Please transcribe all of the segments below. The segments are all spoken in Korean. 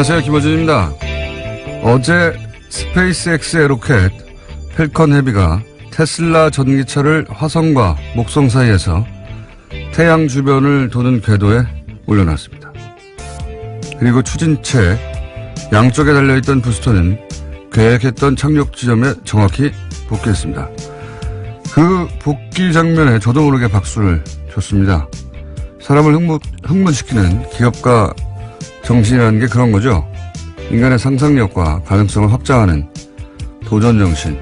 안녕하세요. 김어준입니다. 어제 스페이스X의 로켓 펠컨 헤비가 테슬라 전기차를 화성과 목성 사이에서 태양 주변을 도는 궤도에 올려놨습니다. 그리고 추진체 양쪽에 달려있던 부스터는 계획했던 착륙 지점에 정확히 복귀했습니다. 그 복귀 장면에 저도 모르게 박수를 줬습니다. 사람을 흥분시키는 기업가 정신이라는 게 그런 거죠. 인간의 상상력과 가능성을 확장하는 도전 정신.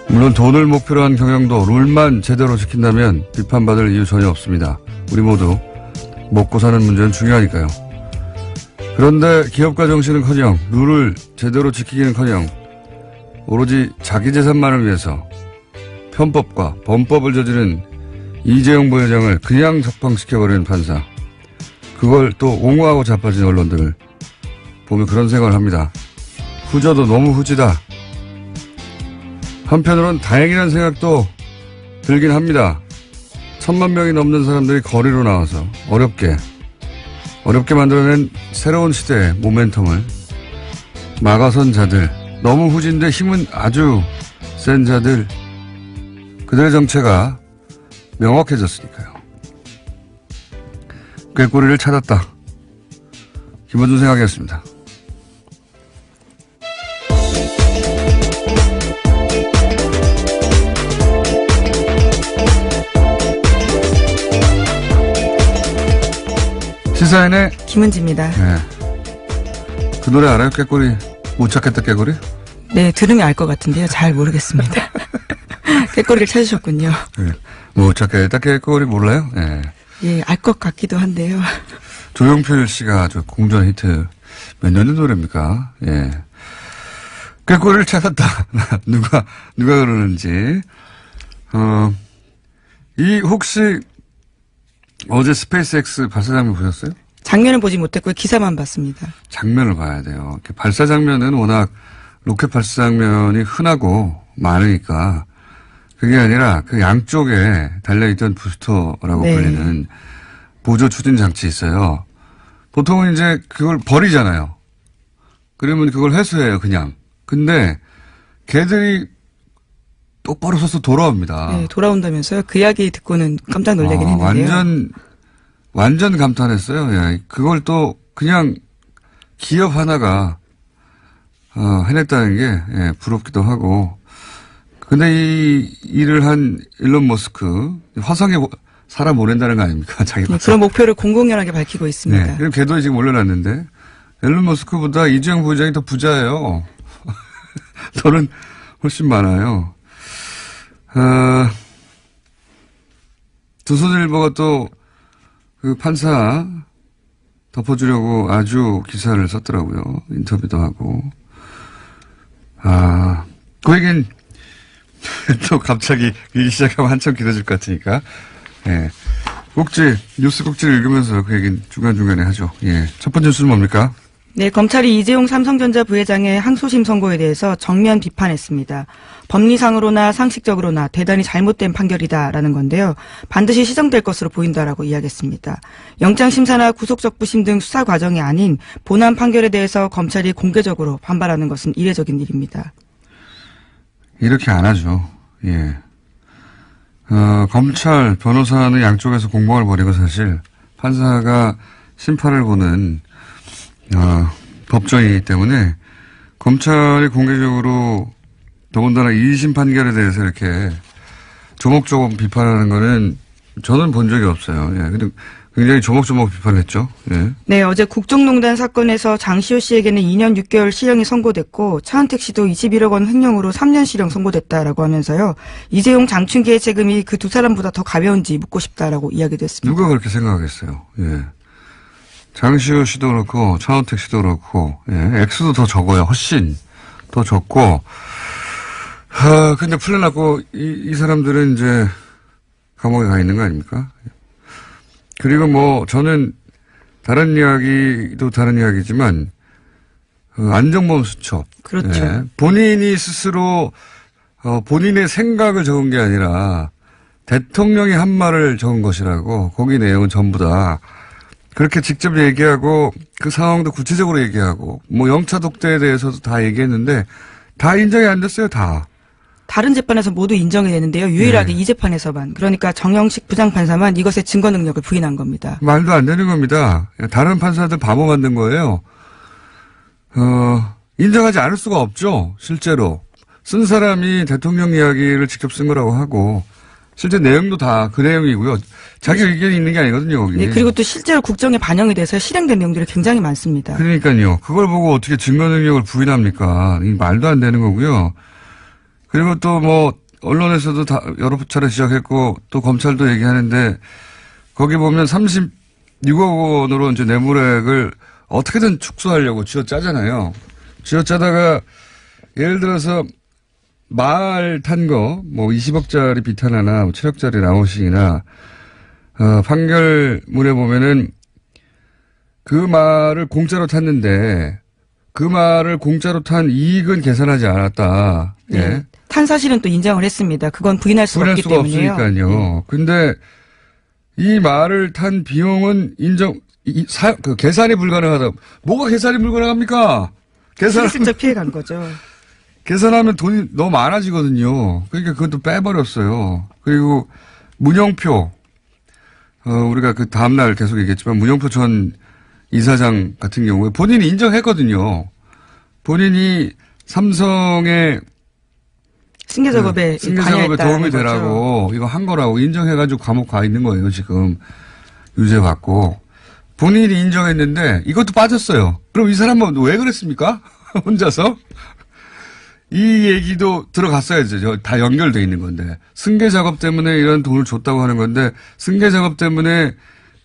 물론 돈을 목표로 한 경영도 룰만 제대로 지킨다면 비판받을 이유 전혀 없습니다. 우리 모두 먹고 사는 문제는 중요하니까요. 그런데 기업가 정신은커녕 룰을 제대로 지키기는커녕 오로지 자기 재산만을 위해서 편법과 범법을 저지른 이재용 부회장을 그냥 석방시켜버리는 판사. 그걸 또 옹호하고 자빠진 언론들을 보면 그런 생각을 합니다. 후져도 너무 후지다. 한편으론 다행이라는 생각도 들긴 합니다. 1000만 명이 넘는 사람들이 거리로 나와서 어렵게 만들어낸 새로운 시대의 모멘텀을 막아선 자들, 너무 후진데 힘은 아주 센 자들, 그들의 정체가 명확해졌으니까요. 꾀꼬리를 찾았다. 김어준 생각이었습니다. 시사인의 김은지입니다. 네. 그 노래 알아요? 꾀꼬리. 못 찾겠다 꾀꼬리? 네, 들으면 알 것 같은데요. 잘 모르겠습니다. 꾀꼬리를 찾으셨군요. 네. 못 찾겠다 꾀꼬리 몰라요? 네. 예, 알 것 같기도 한데요. 조용필 씨가 저 공전 히트 몇 년의 노래입니까? 예. 꾀꼬리를 찾았다. 누가 그러는지. 혹시 어제 스페이스X 발사 장면 보셨어요? 장면을 보지 못했고요. 기사만 봤습니다. 장면을 봐야 돼요. 발사 장면은 워낙 로켓 발사 장면이 흔하고 많으니까 그게 아니라 그 양쪽에 달려있던 부스터라고 네. 불리는 보조 추진 장치 있어요. 보통은 이제 그걸 버리잖아요. 그러면 그걸 회수해요, 그냥. 근데 걔들이 똑바로 서서 돌아옵니다. 네, 돌아온다면서요? 그 이야기 듣고는 깜짝 놀라긴 했는데요. 완전 감탄했어요. 예. 그걸 또 그냥 기업 하나가 해냈다는 게 부럽기도 하고. 근데 이 일을 한 일론 머스크 화성에 사람 보낸다는 거 아닙니까? 자기가. 네, 그런 목표를 공공연하게 밝히고 있습니다. 네. 그럼 궤도에 지금 올려놨는데 일론 머스크보다 이재용 부회장이 더 부자예요. 돈은 훨씬 많아요. 조선일보가 또 그 판사 덮어주려고 아주 기사를 썼더라고요. 인터뷰도 하고. 그 얘기는 또 갑자기 일기 시작하면 한참 길어질 것 같으니까. 예. 뉴스 꼭지를 읽으면서 그 얘기는 중간중간에 하죠. 예. 첫 번째 뉴스는 뭡니까? 네, 검찰이 이재용 삼성전자 부회장의 항소심 선고에 대해서 정면 비판했습니다. 법리상으로나 상식적으로나 대단히 잘못된 판결이다라는 건데요. 반드시 시정될 것으로 보인다라고 이야기했습니다. 영장심사나 구속적부심 등 수사 과정이 아닌 본안 판결에 대해서 검찰이 공개적으로 반발하는 것은 이례적인 일입니다. 이렇게 안 하죠. 예. 검찰, 변호사는 양쪽에서 공방을 벌이고 사실 판사가 심판을 보는 법정이기 때문에 검찰이 공개적으로 더군다나 2심 판결에 대해서 이렇게 조목조목 비판하는 거는 저는 본 적이 없어요. 예. 근데 굉장히 조목조목 비판했죠. 예. 네, 어제 국정농단 사건에서 장시호 씨에게는 2년 6개월 실형이 선고됐고 차은택 씨도 21억 원 횡령으로 3년 실형 선고됐다라고 하면서요. 이재용 장충기의 책임이 그 두 사람보다 더 가벼운지 묻고 싶다라고 이야기도 했습니다. 누가 그렇게 생각하겠어요. 예. 장시호 씨도 그렇고 차은택 씨도 그렇고 예. 액수도 더 적어요. 훨씬 더 적고 근데 풀려났고 이 사람들은 이제 감옥에 가 있는 거 아닙니까? 그리고 뭐 저는 다른 이야기도 다른 이야기지만 안정범 수첩. 그렇죠. 예. 본인이 스스로 본인의 생각을 적은 게 아니라 대통령이 한 말을 적은 것이라고 거기 내용은 전부 다 그렇게 직접 얘기하고 그 상황도 구체적으로 얘기하고 뭐 영차 독대에 대해서도 다 얘기했는데 다 인정이 안 됐어요. 다. 다른 재판에서 모두 인정이 되는데요. 유일하게 이 재판에서만. 그러니까 정영식 부장판사만 이것의 증거 능력을 부인한 겁니다. 말도 안 되는 겁니다. 다른 판사들 바보 만든 거예요. 인정하지 않을 수가 없죠. 실제로. 쓴 사람이 대통령 이야기를 직접 쓴 거라고 하고 실제 내용도 다 그 내용이고요. 자기 의견이 있는 게 아니거든요. 거기. 네, 그리고 또 실제로 국정에 반영이 돼서 실행된 내용들이 굉장히 많습니다. 그러니까요. 그걸 보고 어떻게 증거 능력을 부인합니까? 이 말도 안 되는 거고요. 그리고 또 뭐 언론에서도 다 여러 차례 지적했고 또 검찰도 얘기하는데 거기 보면 36억 원으로 이제 뇌물액을 어떻게든 축소하려고 쥐어짜잖아요. 쥐어짜다가 예를 들어서 말 탄 거, 뭐 20억짜리 비탄하나 7억짜리 라오싱이나 판결문에 보면은 그 말을 공짜로 탔는데 그 말을 공짜로 탄 이익은 계산하지 않았다. 네. 예. 탄 사실은 또 인정을 했습니다. 그건 부인할 수가 부인할 없기 수가 때문에요. 없으니까요. 네. 근데 이 말을 탄 비용은 그 계산이 불가능하다. 뭐가 계산이 불가능합니까? 실질적 피해간 거죠. 계산하면 돈이 너무 많아지거든요. 그러니까 그것도 빼버렸어요. 그리고 문영표, 우리가 그 다음날 계속 얘기했지만 문영표 전 이사장 같은 경우에 본인이 인정했거든요. 본인이 삼성의 승계 작업에 도움이 되라고 이거 한 거라고 인정해가지고 감옥 가 있는 거예요. 지금 유죄 받고. 본인이 인정했는데 이것도 빠졌어요. 그럼 이 사람은 왜 그랬습니까? 혼자서? 이 얘기도 들어갔어야죠. 다 연결돼 있는 건데. 승계 작업 때문에 이런 돈을 줬다고 하는 건데 승계 작업 때문에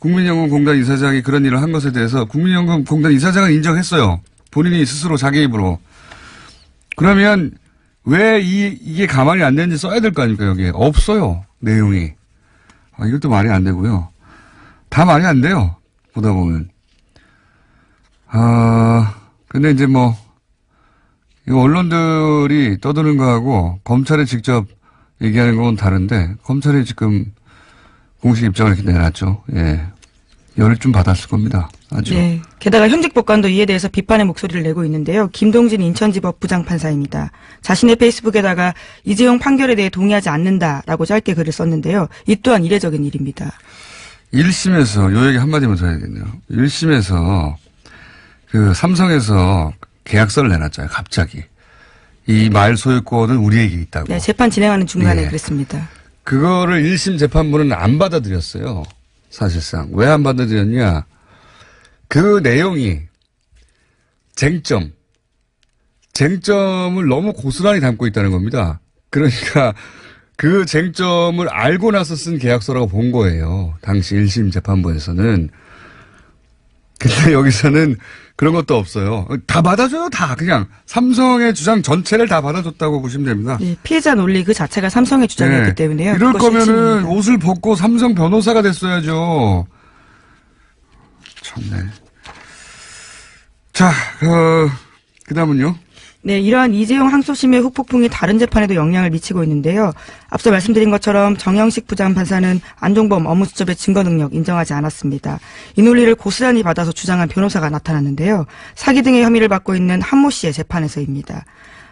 국민연금공단 이사장이 그런 일을 한 것에 대해서 국민연금공단 이사장은 인정했어요. 본인이 스스로 자기 입으로. 그러면 왜 이게 가만히 안 되는지 써야 될 거 아닙니까, 여기에. 없어요, 내용이. 이것도 말이 안 되고요. 다 말이 안 돼요, 보다 보면. 근데 이제 뭐, 이거 언론들이 떠드는 거하고 검찰이 직접 얘기하는 건 다른데, 검찰이 지금 공식 입장을 이렇게 내놨죠. 예. 열을 좀 받았을 겁니다. 아주. 네. 게다가 현직 법관도 이에 대해서 비판의 목소리를 내고 있는데요. 김동진 인천지법 부장판사입니다. 자신의 페이스북에다가 이재용 판결에 대해 동의하지 않는다라고 짧게 글을 썼는데요. 이 또한 이례적인 일입니다. 1심에서 요 얘기 한마디만 더 해야겠네요. 1심에서 그 삼성에서 계약서를 내놨잖아요. 갑자기. 이 말 소유권은 우리에게 있다고. 네. 재판 진행하는 중간에 예. 그랬습니다. 그거를 1심 재판부는 안 받아들였어요. 사실상. 왜 안 받아들였냐. 그 내용이 쟁점을 너무 고스란히 담고 있다는 겁니다. 그러니까 그 쟁점을 알고 나서 쓴 계약서라고 본 거예요. 당시 1심 재판부에서는. 근데 여기서는 그런 것도 없어요. 다 받아줘요, 다. 그냥 삼성의 주장 전체를 다 받아줬다고 보시면 됩니다. 네, 피해자 논리 그 자체가 삼성의 주장이었기 때문에요. 이럴 거면은 핵심입니다. 옷을 벗고 삼성 변호사가 됐어야죠. 참네. 자, 그 다음은요? 네, 이러한 이재용 항소심의 후폭풍이 다른 재판에도 영향을 미치고 있는데요. 앞서 말씀드린 것처럼 정영식 부장판사는 안종범 업무수첩의 증거 능력 인정하지 않았습니다. 이 논리를 고스란히 받아서 주장한 변호사가 나타났는데요. 사기 등의 혐의를 받고 있는 한모 씨의 재판에서입니다.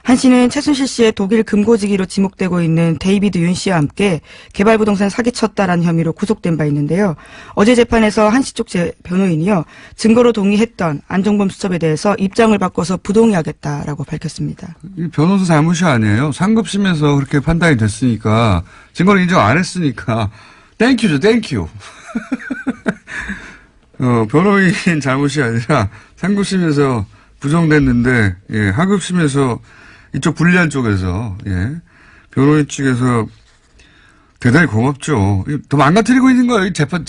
한 씨는 최순실 씨의 독일 금고지기로 지목되고 있는 데이비드 윤 씨와 함께 개발부동산 사기쳤다라는 혐의로 구속된 바 있는데요. 어제 재판에서 한 씨 쪽 변호인이요. 증거로 동의했던 안종범 수첩에 대해서 입장을 바꿔서 부동의하겠다라고 밝혔습니다. 이 변호사 잘못이 아니에요. 상급심에서 그렇게 판단이 됐으니까 증거를 인정 안 했으니까 땡큐죠, 땡큐. 변호인 잘못이 아니라 상급심에서 부정됐는데 예, 하급심에서 이쪽 불리한 쪽에서 예, 변호인 측에서 대단히 고맙죠. 더 망가뜨리고 있는 거예요. 이 재판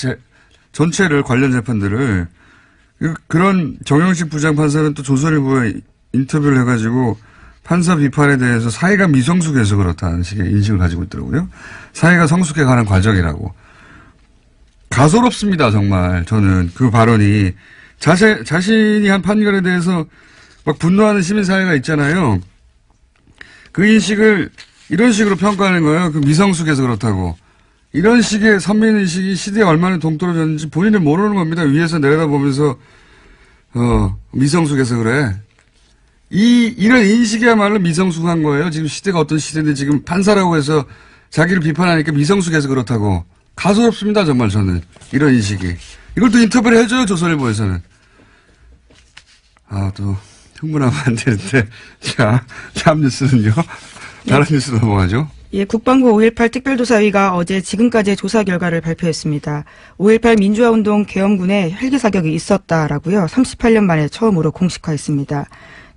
전체를 관련 재판들을. 그런 정영식 부장판사는 또 조선일보에 인터뷰를 해가지고 판사 비판에 대해서 사회가 미성숙해서 그렇다는 식의 인식을 가지고 있더라고요. 사회가 성숙해 가는 과정이라고. 가소롭습니다, 정말. 저는 그 발언이. 자신이 한 판결에 대해서 막 분노하는 시민사회가 있잖아요. 그 인식을 이런 식으로 평가하는 거예요. 그 미성숙해서 그렇다고. 이런 식의 선민의식이 시대에 얼마나 동떨어졌는지 본인은 모르는 겁니다. 위에서 내려다보면서, 미성숙해서 그래. 이런 인식이야말로 미성숙한 거예요. 지금 시대가 어떤 시대인데 지금 판사라고 해서 자기를 비판하니까 미성숙해서 그렇다고. 가소롭습니다, 정말 저는. 이런 인식이. 이걸 또 인터뷰를 해줘요, 조선일보에서는. 또, 흥분하면 안 되는데. 자, 다음 뉴스는요. 다른 뉴스로 넘어가죠. 예, 국방부 5.18 특별조사위가 어제 지금까지의 조사 결과를 발표했습니다. 5.18 민주화운동 계엄군에 헬기 사격이 있었다라고요. 38년 만에 처음으로 공식화했습니다.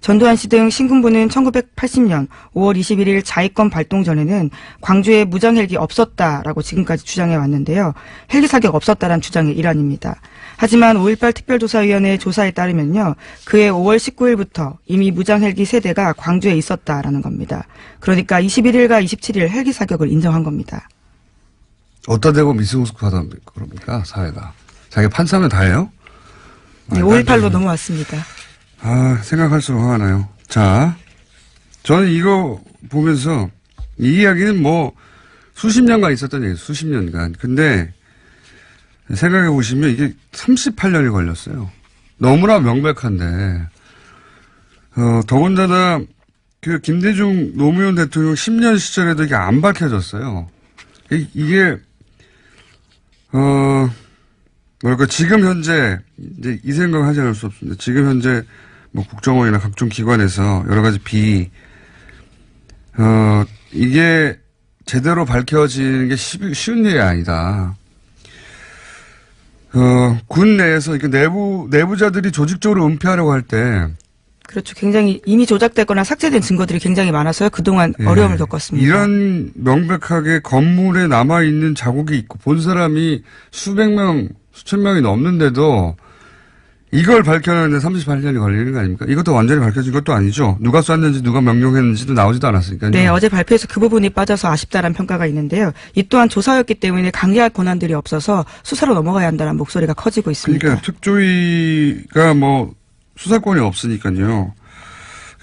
전두환 씨 등 신군부는 1980년 5월 21일 자위권 발동 전에는 광주에 무장 헬기 없었다라고 지금까지 주장해 왔는데요. 헬기 사격 없었다란 주장의 일환입니다. 하지만 5.18 특별조사위원회 조사에 따르면요. 그해 5월 19일부터 이미 무장 헬기 3대가 광주에 있었다라는 겁니다. 그러니까 21일과 27일 헬기 사격을 인정한 겁니다. 어디다 대고 미성숙하다 그럽니까, 사회가. 자기 판사면 다 해요? 네, 5.18로 넘어왔습니다. 생각할수록 화가 나요. 자, 저는 이거 보면서 이 이야기는 뭐 수십 년간 있었던 얘기예요. 수십 년간. 근데 생각해 보시면 이게 38년이 걸렸어요. 너무나 명백한데, 더군다나 그 김대중 노무현 대통령 10년 시절에도 이게 안 밝혀졌어요. 이게, 뭐랄까, 지금 현재, 이제 이 생각을 하지 않을 수 없습니다. 지금 현재 뭐 국정원이나 각종 기관에서 여러 가지 이게 제대로 밝혀지는 게 쉬운 일이 아니다. 군 내에서 이렇게 내부자들이 조직적으로 은폐하려고 할 때. 그렇죠. 굉장히 이미 조작됐거나 삭제된 증거들이 굉장히 많아서요. 그동안 어려움을 겪었습니다. 이런 명백하게 건물에 남아있는 자국이 있고 본 사람이 수백 명, 수천 명이 넘는데도 이걸 밝혀내는데 38년이 걸리는 거 아닙니까? 이것도 완전히 밝혀진 것도 아니죠. 누가 쐈는지 누가 명령했는지도 나오지도 않았으니까요. 네, 어제 발표에서 그 부분이 빠져서 아쉽다는 평가가 있는데요. 이 또한 조사였기 때문에 강제할 권한들이 없어서 수사로 넘어가야 한다는 목소리가 커지고 있습니다. 그러니까 특조위가 뭐 수사권이 없으니까요.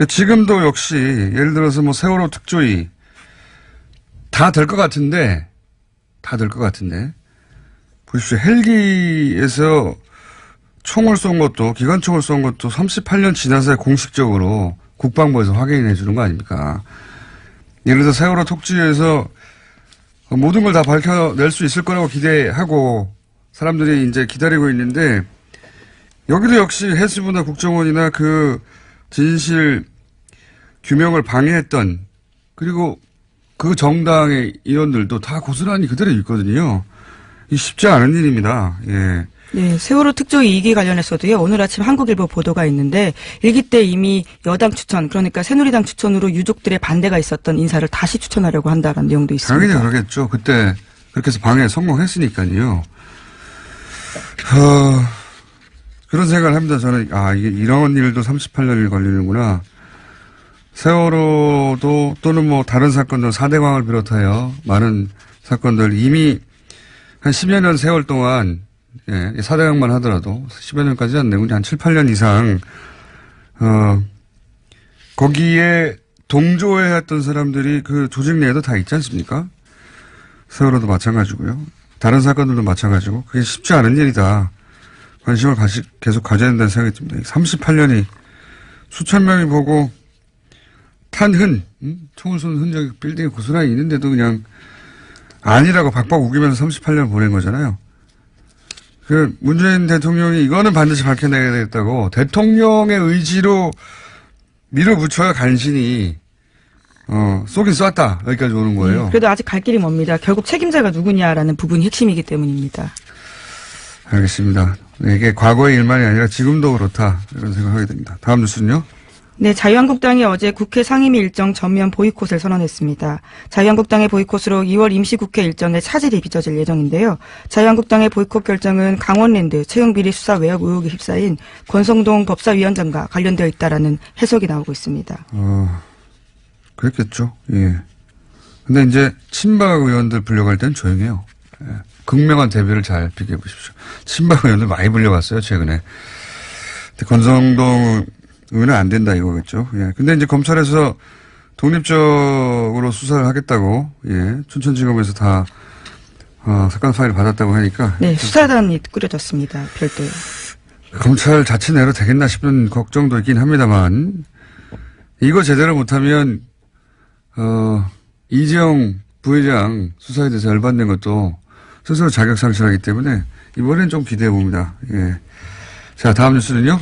지금도 역시 예를 들어서 뭐 세월호 특조위 다 될 것 같은데 보십시오. 헬기에서 총을 쏜 것도 기관총을 쏜 것도 38년 지나서야 공식적으로 국방부에서 확인해 주는 거 아닙니까? 예를 들어 세월호 특조위에서 모든 걸 다 밝혀낼 수 있을 거라고 기대하고 사람들이 이제 기다리고 있는데 여기도 역시 해수부나 국정원이나 그 진실 규명을 방해했던 그리고 그 정당의 의원들도 다 고스란히 그대로 있거든요. 이 쉽지 않은 일입니다. 예. 네, 세월호 특조위 2기 관련해서도요. 오늘 아침 한국일보 보도가 있는데 1기 때 이미 여당 추천, 그러니까 새누리당 추천으로 유족들의 반대가 있었던 인사를 다시 추천하려고 한다는 내용도 있습니다. 당연히 그러겠죠. 그때 그렇게 해서 방해에 성공했으니까요. 그런 생각을 합니다. 저는 이게 이런 일도 38년이 걸리는구나. 세월호도 또는 뭐 다른 사건들 4대강을 비롯하여 많은 사건들 이미 한 10여 년 세월 동안 4대강만 하더라도 10여 년까지 안 되고 한 7, 8년 이상 거기에 동조해왔던 사람들이 그 조직 내에도 다 있지 않습니까? 세월호도 마찬가지고요. 다른 사건들도 마찬가지고 그게 쉽지 않은 일이다. 관심을 계속 가져야 된다는 생각이 듭니다. 38년이 수천 명이 보고 탄 총을 쏘는 흔적이 빌딩에 고스란히 있는데도 그냥 아니라고 박박 우기면서 38년 보낸 거잖아요. 그 문재인 대통령이 이거는 반드시 밝혀내야 되겠다고 대통령의 의지로 밀어붙여야 간신히 쏘긴 쐈다 여기까지 오는 거예요. 그래도 아직 갈 길이 멉니다. 결국 책임자가 누구냐라는 부분이 핵심이기 때문입니다. 알겠습니다. 이게 과거의 일만이 아니라 지금도 그렇다 이런 생각하게 됩니다. 다음 뉴스는요. 네, 자유한국당이 어제 국회 상임위 일정 전면 보이콧을 선언했습니다. 자유한국당의 보이콧으로 2월 임시국회 일정에 차질이 빚어질 예정인데요. 자유한국당의 보이콧 결정은 강원랜드 채용비리 수사 외압 의혹에 휩싸인 권성동 법사위원장과 관련되어 있다라는 해석이 나오고 있습니다. 그랬겠죠. 예. 근데 이제 친박 의원들 불려갈 땐 조용해요. 예. 극명한 대비를 잘 비교해 보십시오. 친박 의원들 많이 불려갔어요, 최근에. 근데 권성동 의원은 안 된다 이거겠죠. 예. 근데 이제 검찰에서 독립적으로 수사를 하겠다고, 예. 춘천지검에서 다, 사건 파일을 받았다고 하니까. 네, 수사단이 꾸려졌습니다. 별도로. 검찰 자체 내로 되겠나 싶은 걱정도 있긴 합니다만, 이거 제대로 못하면, 이재용 부회장 수사에 대해서 열받는 것도 스스로 자격 상실하기 때문에 이번엔 좀 기대해 봅니다. 예. 자, 다음 뉴스는요?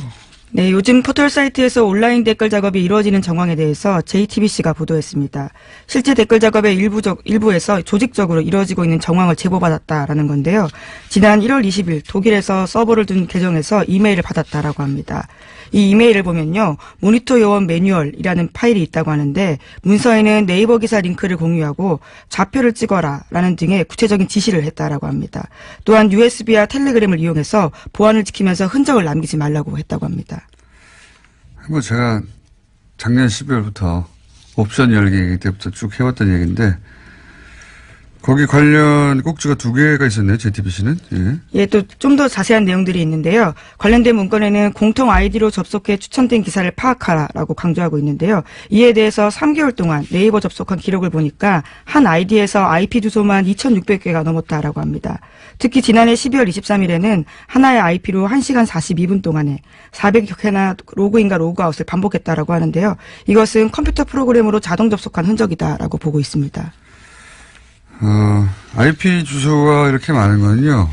네, 요즘 포털 사이트에서 온라인 댓글 작업이 이루어지는 정황에 대해서 JTBC가 보도했습니다. 실제 댓글 작업의 일부에서 조직적으로 이루어지고 있는 정황을 제보받았다라는 건데요. 지난 1월 20일 독일에서 서버를 둔 계정에서 이메일을 받았다라고 합니다. 이 이메일을 보면요, 모니터 요원 매뉴얼이라는 파일이 있다고 하는데 문서에는 네이버 기사 링크를 공유하고 좌표를 찍어라라는 등의 구체적인 지시를 했다라고 합니다. 또한 USB와 텔레그램을 이용해서 보안을 지키면서 흔적을 남기지 말라고 했다고 합니다. 뭐 제가 작년 12월부터 옵션 열기 때부터 쭉 해왔던 얘기인데 거기 관련 꼭지가 2개가 있었네요. JTBC는. 예. 예, 또 좀 더 자세한 내용들이 있는데요. 관련된 문건에는 공통 아이디로 접속해 추천된 기사를 파악하라라고 강조하고 있는데요. 이에 대해서 3개월 동안 네이버 접속한 기록을 보니까 한 아이디에서 IP 주소만 2,600개가 넘었다라고 합니다. 특히 지난해 12월 23일에는 하나의 IP로 1시간 42분 동안에 400여 개나 로그인과 로그아웃을 반복했다라고 하는데요. 이것은 컴퓨터 프로그램으로 자동 접속한 흔적이다라고 보고 있습니다. IP 주소가 이렇게 많은 건요.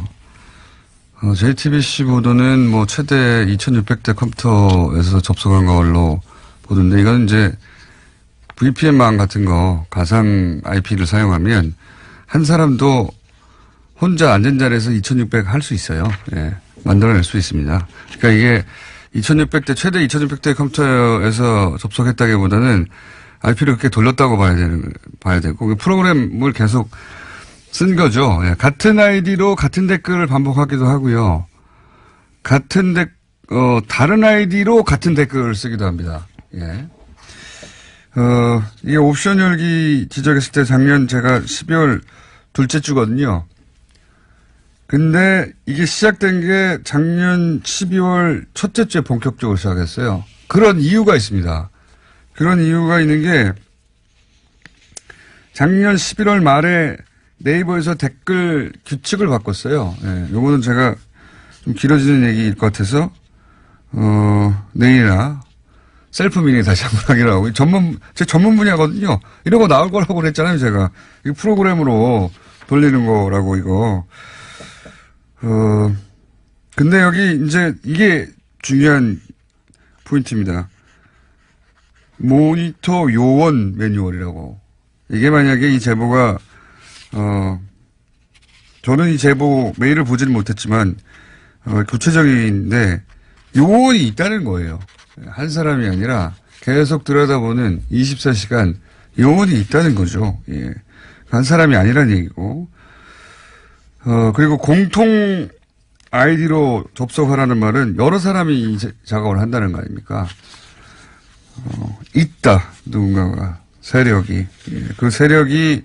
JTBC 보도는 뭐 최대 2,600대 컴퓨터에서 접속한 걸로 보던데 이건 이제 VPN망 같은 거 가상 IP를 사용하면 한 사람도 혼자 앉은 자리에서 2,600 할 수 있어요. 예. 만들어낼 수 있습니다. 그러니까 이게 2,600대 최대 2,600대 컴퓨터에서 접속했다기보다는 IP를 그렇게 돌렸다고 봐야 되고, 프로그램을 계속 쓴 거죠. 예, 같은 아이디로 같은 댓글을 반복하기도 하고요. 다른 아이디로 같은 댓글을 쓰기도 합니다. 예. 이게 옵션 열기 지적했을 때 작년 제가 12월 둘째 주거든요. 근데 이게 시작된 게 작년 12월 첫째 주에 본격적으로 시작했어요. 그런 이유가 있습니다. 그런 이유가 있는 게 작년 11월 말에 네이버에서 댓글 규칙을 바꿨어요. 예, 요거는 제가 좀 길어지는 얘기일 것 같아서 내일이나 셀프 미니 다시 한번 하기로 하고 제 전문 분야거든요. 이런 거 나올 거라고 그랬잖아요, 제가. 이거 프로그램으로 돌리는 거라고 이거. 근데 여기 이제 이게 중요한 포인트입니다. 모니터 요원 매뉴얼이라고. 이게 만약에 이 제보가, 저는 이 제보 메일을 보지는 못했지만, 구체적인데, 요원이 있다는 거예요. 한 사람이 아니라 계속 들여다보는 24시간 요원이 있다는 거죠. 예. 한 사람이 아니라는 얘기고. 그리고 공통 아이디로 접속하라는 말은 여러 사람이 작업을 한다는 거 아닙니까? 있다. 누군가가. 세력이. 예. 그 세력이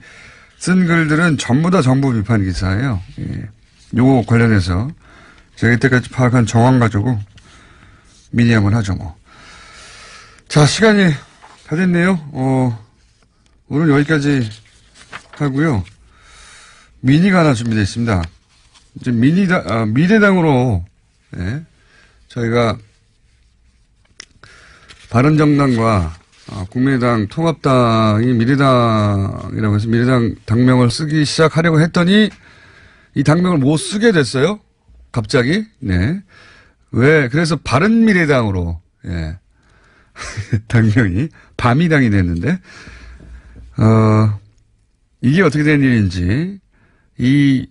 쓴 글들은 전부 다 정부 비판 기사예요. 예. 요거 관련해서 제가 이때까지 파악한 정황 가지고 미니 한번 하죠, 뭐. 자, 시간이 다 됐네요. 오늘 여기까지 하고요. 미니가 하나 준비되어 있습니다. 이제 미래당으로, 예. 저희가 바른정당과 국민의당 통합당이 미래당이라고 해서 미래당 당명을 쓰기 시작하려고 했더니 이 당명을 못 쓰게 됐어요. 갑자기. 네. 왜? 그래서 바른미래당으로, 예. 당명이 바미당이 됐는데, 이게 어떻게 된 일인지, 이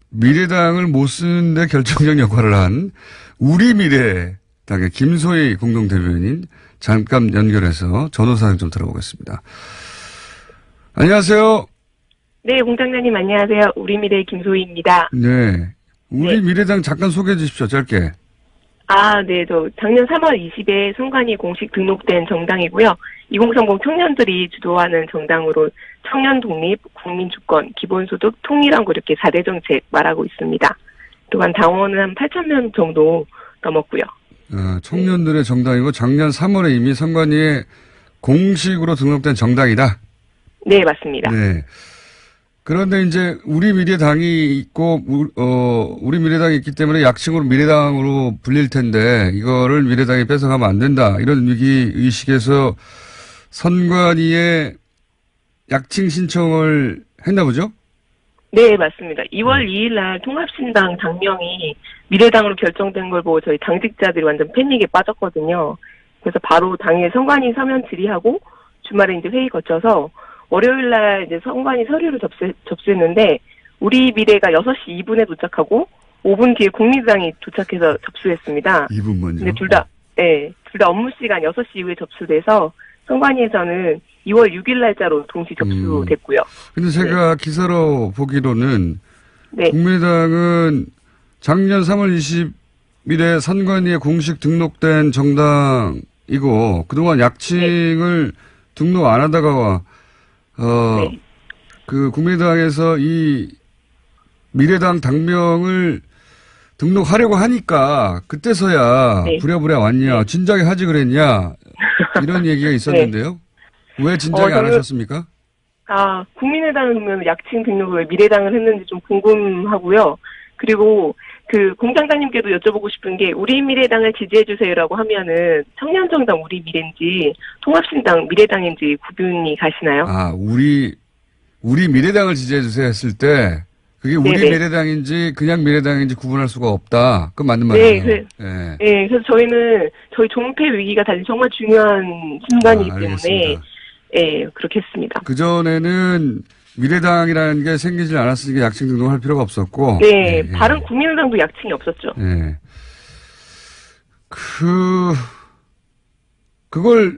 미래당을 못 쓰는데 결정적 역할을 한 우리미래당의 김소희 공동대변인 잠깐 연결해서 전후사항 좀 들어보겠습니다. 안녕하세요. 네, 공장장님 안녕하세요. 우리미래의 김소희입니다. 네. 우리미래당 잠깐 소개해 주십시오. 짧게. 네. 저 작년 3월 20일 선관위 공식 등록된 정당이고요. 2030 청년들이 주도하는 정당으로 청년 독립, 국민 주권, 기본소득, 통일한국 이렇게 4대 정책 말하고 있습니다. 또한 당원은 한 8,000명 정도 넘었고요. 청년들의 정당이고 작년 3월에 이미 선관위에 공식으로 등록된 정당이다. 네, 맞습니다. 네. 그런데 이제 우리 미래당이 있고, 우리 미래당이 있기 때문에 약칭으로 미래당으로 불릴 텐데, 이거를 미래당이 뺏어가면 안 된다. 이런 위기의식에서 선관위에 약칭 신청을 했나 보죠? 네, 맞습니다. 2월 2일 날 통합신당 당명이 미래당으로 결정된 걸 보고 저희 당직자들이 완전 패닉에 빠졌거든요. 그래서 바로 당일 선관위 서면 질의하고 주말에 이제 회의 거쳐서 월요일 날 이제 선관위 서류를 접수했는데 우리 미래가 6시 2분에 도착하고 5분 뒤에 국민의당이 도착해서 접수했습니다. 2분 먼저. 근데 둘 다 업무 시간 6시 이후에 접수돼서 선관위에서는 2월 6일 날짜로 동시 접수됐고요. 근데 제가 기사로 보기로는 네. 국민의당은 작년 3월 20일에 선관위에 공식 등록된 정당이고 그동안 약칭을 등록 안 하다가 네. 그 국민의당에서 이 미래당 당명을 등록하려고 하니까 그때서야 네. 부랴부랴 왔냐, 네. 진작에 하지 그랬냐 이런 얘기가 있었는데요. 왜 진작에 안 하셨습니까? 국민의당은 그러면 약칭 등록을 왜 미래당을 했는지 좀 궁금하고요. 그리고 그 공장장님께도 여쭤보고 싶은 게 우리 미래당을 지지해주세요라고 하면은 청년정당 우리 미래인지 통합신당 미래당인지 구분이 가시나요? 우리 미래당을 지지해주세요 했을 때 그게 우리 네네. 미래당인지 그냥 미래당인지 구분할 수가 없다. 그건 맞는 말이에요. 네, 그래서 저희는 저희 종패 위기가 달린 정말 중요한 순간이기 때문에 알겠습니다. 그렇게 했습니다. 그전에는 미래당이라는 게 생기질 않았으니까 약칭 등록할 필요가 없었고. 다른 국민의당도 약칭이 없었죠. 그걸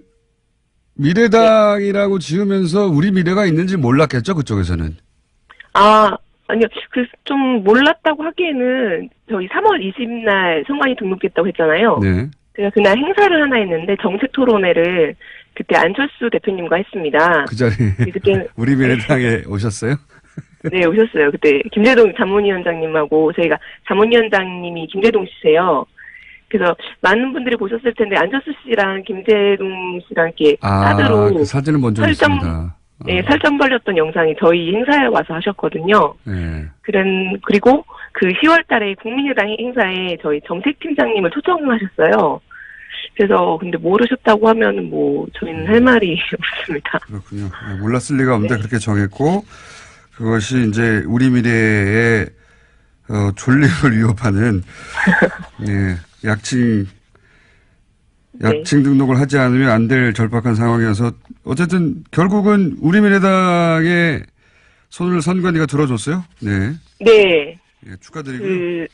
미래당이라고 지으면서 우리 미래가 있는지 몰랐겠죠, 그쪽에서는. 아니요. 좀 몰랐다고 하기에는 저희 3월 20날 선관위 등록됐다고 했잖아요. 네. 제가 그날 행사를 하나 했는데 정책 토론회를 그때 안철수 대표님과 했습니다. 그 자리에 그때 우리 미래당에 오셨어요? 네, 오셨어요. 그때 김대동 자문위원장님하고 저희가 자문위원장님이 김대동 씨세요. 그래서 많은 분들이 보셨을 텐데 안철수 씨랑 김대동 씨랑 이렇게 카드로 그 사진은 먼저 있습니다. 살점 벌렸던 영상이 저희 행사에 와서 하셨거든요. 네. 그리고 그 10월 달에 국민의당 행사에 저희 정책팀장님을 초청하셨어요. 그래서 근데 모르셨다고 하면 저희는 할 말이 없습니다. 그렇군요. 몰랐을 리가 없는데 그렇게 정했고 그것이 이제 우리 미래의 존립을 위협하는 약칭 등록을 하지 않으면 안 될 절박한 상황이어서 어쨌든 결국은 우리 미래당의 손을 선관위가 들어줬어요. 네. 네. 축하드리고요.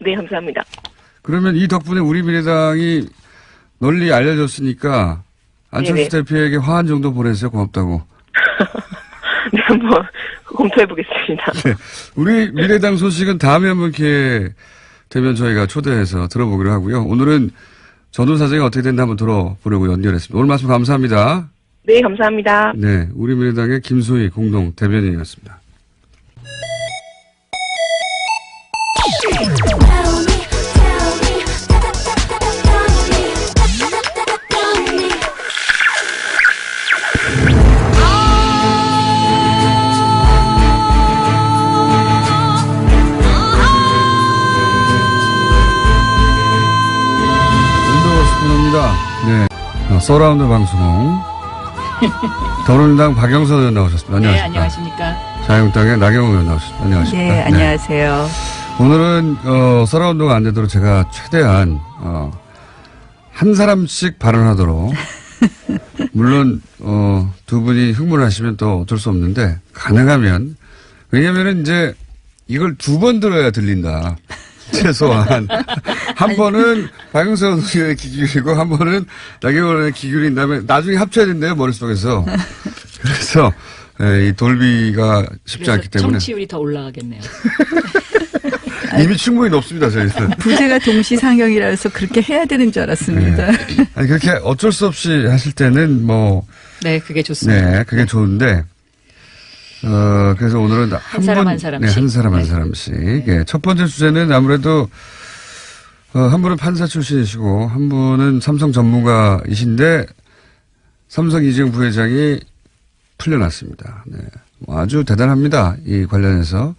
네, 감사합니다. 그러면 이 덕분에 우리 미래당이 널리 알려졌으니까 안철수 대표에게 화한 정도 보내세요. 고맙다고. 네, 한번 검토해 보겠습니다. 네. 우리 미래당 소식은 다음에 한번 기회 되면 저희가 초대해서 들어보기로 하고요. 오늘은 전후 사정이 어떻게 됐나 한번 들어보려고 연결했습니다. 오늘 말씀 감사합니다. 네, 감사합니다. 네, 우리 미래당의 김소희 공동 대변인이었습니다. 네, 서라운드 방송 더불어민주당 박영선 의원 나오셨습니다. 안녕하십니까? 네, 안녕하십니까? 자유한국당의 나경원 의원 나오셨습니다. 안녕하십니까? 네, 안녕하세요. 오늘은 서라운드가 안 되도록 제가 최대한 한 사람씩 발언하도록 물론 두 분이 흥분하시면 또 어쩔 수 없는데 가능하면 왜냐면은 이제 이걸 두 번 들어야 들린다. 최소한 한 번은 박영선 의원의 귀 기울이고 한 번은 나경원 의원의 귀 기울인 다음에 나중에 합쳐야 된대요 머릿속에서. 그래서 이 돌비가 쉽지 않기 때문에 청취율이 더 올라가겠네요. 이미 충분히 높습니다 저희는. 부제가 동시상영이라서 그렇게 해야 되는 줄 알았습니다. 네. 아니 그렇게 어쩔 수 없이 하실 때는 네, 그게 좋습니다. 네, 그게 좋은데. 그래서 오늘은 한 사람 한 사람씩. 네, 한 사람 한 사람씩. 예, 첫 번째 주제는 아무래도, 한 분은 판사 출신이시고, 한 분은 삼성 전문가이신데, 삼성 이재용 부회장이 풀려났습니다. 네. 아주 대단합니다. 이 관련해서.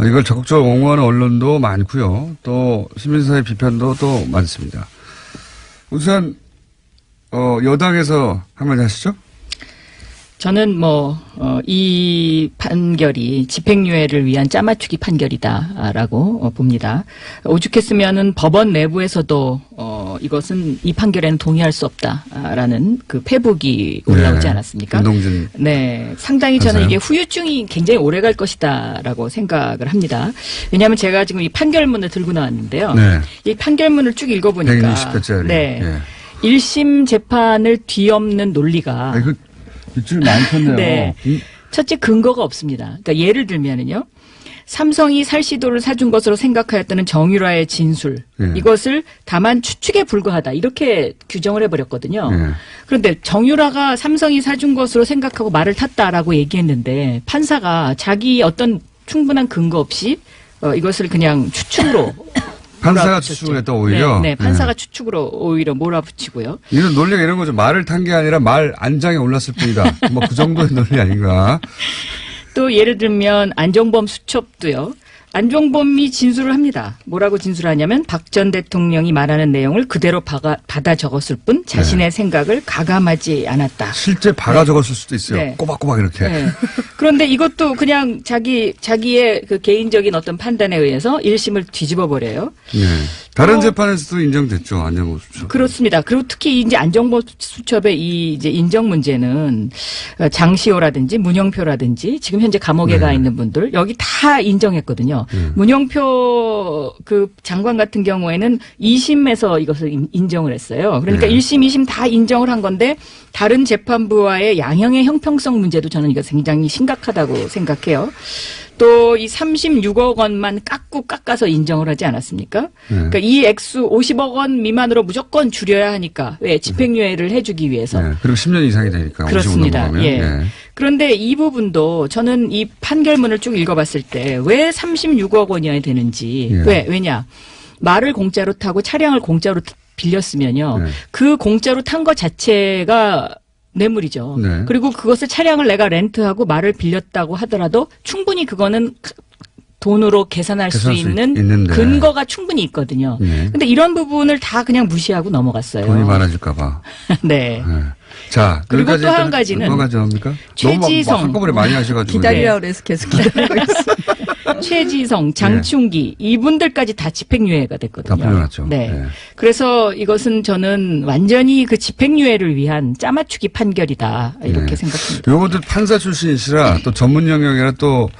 이걸 적극적으로 옹호하는 언론도 많고요. 또 시민사회 비판도 또 많습니다. 우선 여당에서 한마디 하시죠. 저는 이 판결이 집행유예를 위한 짜맞추기 판결이다라고 봅니다. 오죽했으면은 법원 내부에서도 이것은 이 판결에는 동의할 수 없다라는 그 페북이 올라오지 네. 않았습니까? 김동진. 네, 상당히 저는 맞아요. 이게 후유증이 굉장히 오래 갈 것이다라고 생각을 합니다. 왜냐하면 제가 지금 이 판결문을 들고 나왔는데요. 네. 이 판결문을 쭉 읽어보니까 160페이지짜리. 네, 예. 1심 재판을 뒤엎는 논리가 그 줄 많이 폈네요. 네. 첫째 근거가 없습니다. 그러니까 예를 들면은요. 삼성이 살시도를 사준 것으로 생각하였다는 정유라의 진술. 네. 이것을 다만 추측에 불과하다. 이렇게 규정을 해버렸거든요. 네. 그런데 정유라가 삼성이 사준 것으로 생각하고 말을 탔다라고 얘기했는데 판사가 자기 어떤 충분한 근거 없이 이것을 그냥 추측으로 판사가 몰아붙였죠. 추측을 했다 오히려. 네, 판사가 추측으로 오히려 몰아붙이고요. 이런 논리가 이런 거죠. 말을 탄 게 아니라 말 안장에 올랐을 뿐이다. 뭐 그 정도의 논리 아닌가. 또 예를 들면 안종범 수첩도요. 안종범이 진술을 합니다. 뭐라고 진술하냐면 박 전 대통령이 말하는 내용을 그대로 받아 적었을 뿐 자신의 생각을 가감하지 않았다. 실제 박아 적었을 수도 있어요. 네. 꼬박꼬박 이렇게. 네. 그런데 이것도 그냥 자기의 그 개인적인 어떤 판단에 의해서 1심을 뒤집어 버려요. 네. 다른 재판에서도 인정됐죠. 안정범 수첩. 그렇습니다. 그리고 특히 이제 안종범 수첩의 이 이제 인정 문제는 장시호라든지 문영표라든지 지금 현재 감옥에 가 있는 분들 여기 다 인정했거든요. 문영표 그 장관 같은 경우에는 2심에서 이것을 인정을 했어요. 그러니까 1심, 2심 다 인정을 한 건데 다른 재판부와의 양형의 형평성 문제도 저는 이거 굉장히 심각하다고 생각해요. 또 이 36억 원만 깎아서 인정을 하지 않았습니까? 그러니까 이 액수 50억 원 미만으로 무조건 줄여야 하니까 왜 집행유예를 해주기 위해서. 네. 그리고 10년 이상이 되니까. 그렇습니다. 55 넘어가면. 예. 네. 그런데 이 부분도 저는 이 판결문을 쭉 읽어봤을 때 왜 36억 원이어야 되는지 예. 왜냐 말을 공짜로 타고 차량을 공짜로 빌렸으면요. 네. 그 공짜로 탄 것 자체가 뇌물이죠. 네. 그리고 그것을 차량을 내가 렌트하고 말을 빌렸다고 하더라도 충분히 그거는 돈으로 계산할 수 있는 있는데. 근거가 충분히 있거든요. 네. 근데 이런 부분을 다 그냥 무시하고 넘어갔어요. 돈이 많아질까봐. 네. 네. 자, 그리고 여기까지 또 한 일단 가지는 뭐가 합니까? 최지성. 너무 한꺼번에 많이 하셔가지고. 기다리라고 그래서 계속 기다리고 있어. 최지성, 장충기 이분들까지 다 집행유예가 됐거든요. 다 풀려났죠. 네. 네. 그래서 이것은 저는 완전히 그 집행유예를 위한 짜맞추기 판결이다 이렇게 네. 생각합니다. 요것도 판사 출신이시라 또 전문 영역이라 또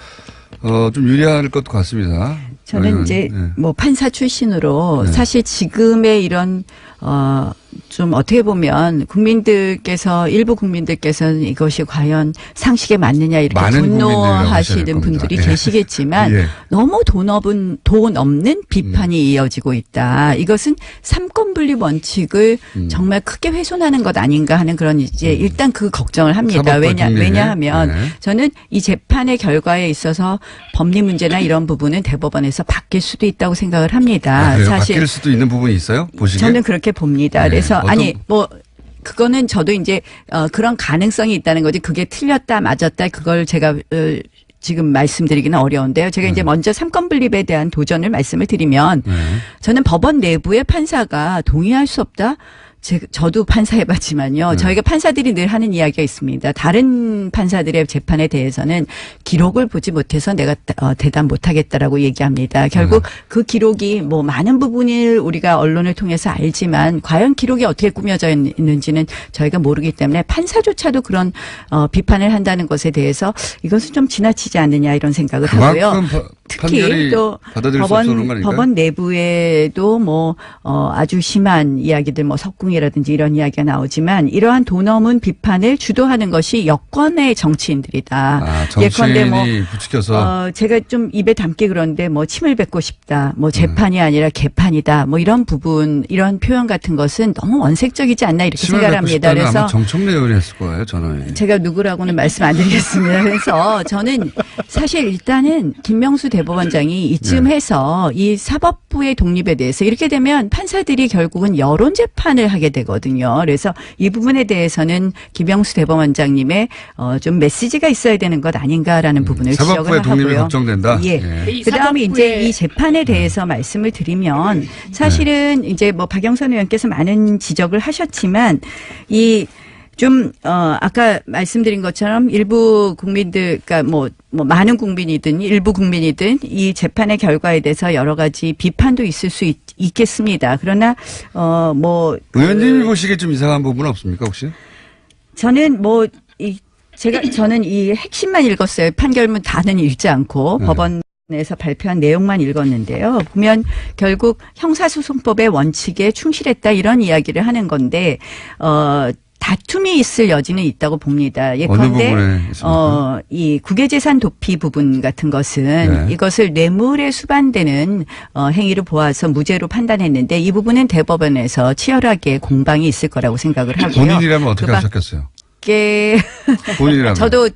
좀 유리할 것도 같습니다. 저는 이제 네. 뭐 판사 출신으로 네. 사실 지금의 이런 좀 어떻게 보면 일부 국민들께서는 이것이 과연 상식에 맞느냐 이렇게 많은 국민들이라고 하셔야 될 분노하시는 겁니다. 분들이 예. 계시겠지만 예. 너무 돈 없는 비판이 이어지고 있다. 이것은 삼권분리 원칙을 정말 크게 훼손하는 것 아닌가 하는 그런 이제 일단 그 걱정을 합니다. 사법과 국민의. 왜냐하면 네. 저는 이 재판의 결과에 있어서 법리 문제나 이런 부분은 대법원에서 바뀔 수도 있다고 생각을 합니다. 아, 그래요? 사실 바뀔 수도 있는 부분이 있어요? 보시기에? 저는 그렇게 봅니다. 네. 그래서 어떤- 아니 뭐 그거는 저도 이제 그런 가능성이 있다는 거지 그게 틀렸다 맞았다 그걸 제가 지금 말씀드리기는 어려운데요. 제가 이제 먼저 삼권분립에 대한 도전을 말씀을 드리면 네. 저는 법원 내부의 판사가 동의할 수 없다. 저도 판사 해봤지만요. 저희가 판사들이 늘 하는 이야기가 있습니다. 다른 판사들의 재판에 대해서는 기록을 보지 못해서 내가 대답 못하겠다라고 얘기합니다. 결국 그 기록이 뭐 많은 부분을 우리가 언론을 통해서 알지만 과연 기록이 어떻게 꾸며져 있는지는 저희가 모르기 때문에 판사조차도 그런 비판을 한다는 것에 대해서 이것은 좀 지나치지 않느냐 이런 생각을 하고요. 그만큼 특히 판결이 또 받아들일 수 없는 거 아닌가요? 법원 내부에도 뭐 아주 심한 이야기들 뭐 석궁이라든지 이런 이야기가 나오지만 이러한 돈 없는 비판을 주도하는 것이 여권의 정치인들이다. 아, 정치인이 부추겨서 제가 좀 입에 담기 그런데 뭐 침을 뱉고 싶다. 뭐 재판이 아니라 개판이다. 뭐 이런 부분 이런 표현 같은 것은 너무 원색적이지 않나 이렇게 생각을 합니다. 그래서 아마 정청래 의원이 했을 거예요. 전화에. 제가 누구라고는 말씀 안 드리겠습니다. 그래서 저는 사실 일단은 김명수 대법원장이 이쯤 네. 해서 이 사법부의 독립에 대해서 이렇게 되면 판사들이 결국은 여론 재판을 하게 되거든요. 그래서 이 부분에 대해서는 김영수 대법원장님의 좀 메시지가 있어야 되는 것 아닌가라는 부분을 지적을 사법부의 독립이 하고요. 걱정된다. 예. 이 그다음에 사법부의- 이제 이 재판에 대해서 말씀을 드리면 사실은 이제 뭐 박영선 의원께서 많은 지적을 하셨지만 아까 말씀드린 것처럼 일부 국민들, 그러니까 뭐 많은 국민이든 일부 국민이든 이 재판의 결과에 대해서 여러 가지 비판도 있을 수 있겠습니다. 그러나, 의원님이 보시기에 좀 이상한 부분은 없습니까, 혹시? 저는 저는 이 핵심만 읽었어요. 판결문 다는 읽지 않고 네. 법원에서 발표한 내용만 읽었는데요. 보면 결국 형사소송법의 원칙에 충실했다 이런 이야기를 하는 건데, 다툼이 있을 여지는 있다고 봅니다. 어느 예컨대 부분에 있습니까? 이 국외재산 도피 부분 같은 것은 네. 이것을 뇌물에 수반되는 행위를 보아서 무죄로 판단했는데 이 부분은 대법원에서 치열하게 공방이 있을 거라고 생각을 하고요. 본인이라면 어떻게 그밖에 하셨겠어요? 본인이라면. 저도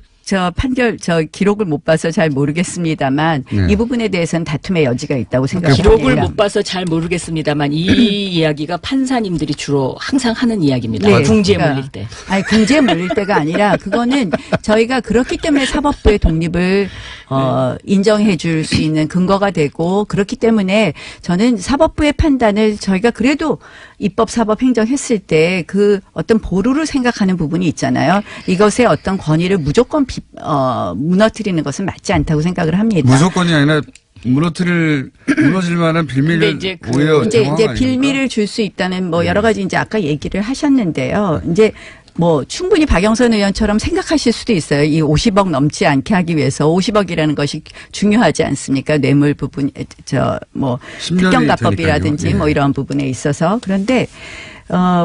기록을 못 봐서 잘 모르겠습니다만 네. 이 부분에 대해서는 다툼의 여지가 있다고 기록을 생각합니다. 못 봐서 잘 모르겠습니다만 이 이야기가 판사님들이 주로 항상 하는 이야기입니다. 네. 궁지에 그러니까 몰릴 때. 아니, 궁지에 몰릴 때가 아니라 그거는 저희가 그렇기 때문에 사법부의 독립을 인정해 줄 수 있는 근거가 되고 그렇기 때문에 저는 사법부의 판단을 저희가 그래도 입법, 사법, 행정 했을 때 그 어떤 보루를 생각하는 부분이 있잖아요. 이것의 어떤 권위를 무조건 무너뜨리는 것은 맞지 않다고 생각을 합니다. 무조건이 아니라 무너질 만한 근데 빌미를 이제 오히려 이제 정황 아닙니까? 빌미를 줄 수 있다는 뭐 네. 여러 가지 이제 아까 얘기를 하셨는데요. 이제 뭐 충분히 박영선 의원처럼 생각하실 수도 있어요. 이 50억 넘지 않게 하기 위해서 50억이라는 것이 중요하지 않습니까? 뇌물 부분, 10년이 특경가법이라든지 되니까요. 뭐 예. 이런 부분에 있어서 그런데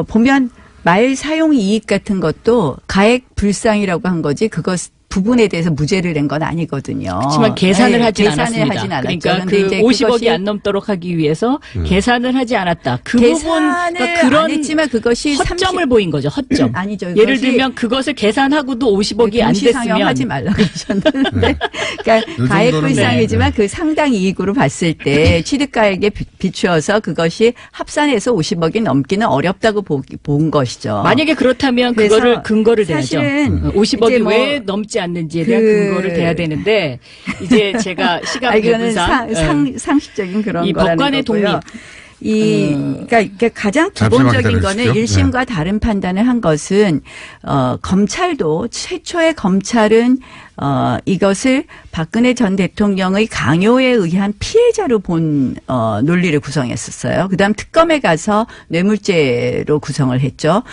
보면 말 사용 이익 같은 것도 가액 불상이라고 한 거지 그것 부분에 대해서 무죄를 낸 건 아니거든요. 그렇지만 계산을 네, 하진 계산을 않았습니다. 하진 않았죠. 그러니까 그 그런데 이제 50억이 그것이 안 넘도록 하기 위해서 계산을 하지 않았다. 그 부분 계산을 그러니까 그런 안 했지만 그것이 허점을 보인 거죠. 허점. 아니죠. 예를 그것이 들면 그것을 계산하고도 50억이 안 공시상영 하지 됐으면 말라고 그러셨는데 그러니까 요 가액 정도는 불상이지만 네. 그 상당 이익으로 봤을 때 취득가액에 비추어서 그것이 합산해서 50억이 넘기는 어렵다고 본 것이죠. 만약에 그렇다면 그래서 그거를 근거를 대야죠. 사실은 50억이 이제 뭐 왜 넘지 않는지에 대한 그- 근거를 대야 되는데 이제 제가 시간 이거는 배분상 상식적인 그런 이 거라는 법관의 거고요. 독립. 그러니까 이게 가장 잠시만 기본적인 거는 기다려주십시오. 1심과 다른 판단을 한 것은 검찰도 최초의 검찰은 이것을 박근혜 전 대통령의 강요에 의한 피해자로 본 논리를 구성했었어요. 그다음 특검에 가서 뇌물죄로 구성을 했죠.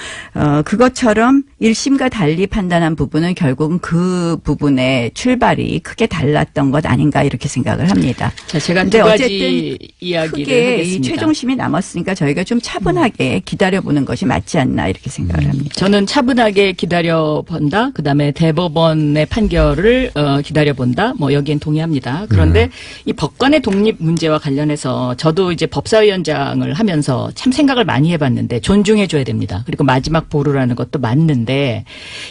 그것처럼 1심과 달리 판단한 부분은 결국은 그 부분의 출발이 크게 달랐던 것 아닌가 이렇게 생각을 합니다. 자, 제가 근데 두 가지 어쨌든 이야기를 크게 이 하겠습니다. 최종심이 남았으니까 저희가 좀 차분하게 기다려보는 것이 맞지 않나 이렇게 생각을 합니다. 저는 차분하게 기다려본다. 그다음에 대법원의 판결을 기다려본다. 뭐 여기엔 동의합니다. 그런데 이 법관의 독립 문제와 관련해서 저도 이제 법사위원장을 하면서 참 생각을 많이 해봤는데 존중해줘야 됩니다. 그리고 마지막 보루라는 것도 맞는데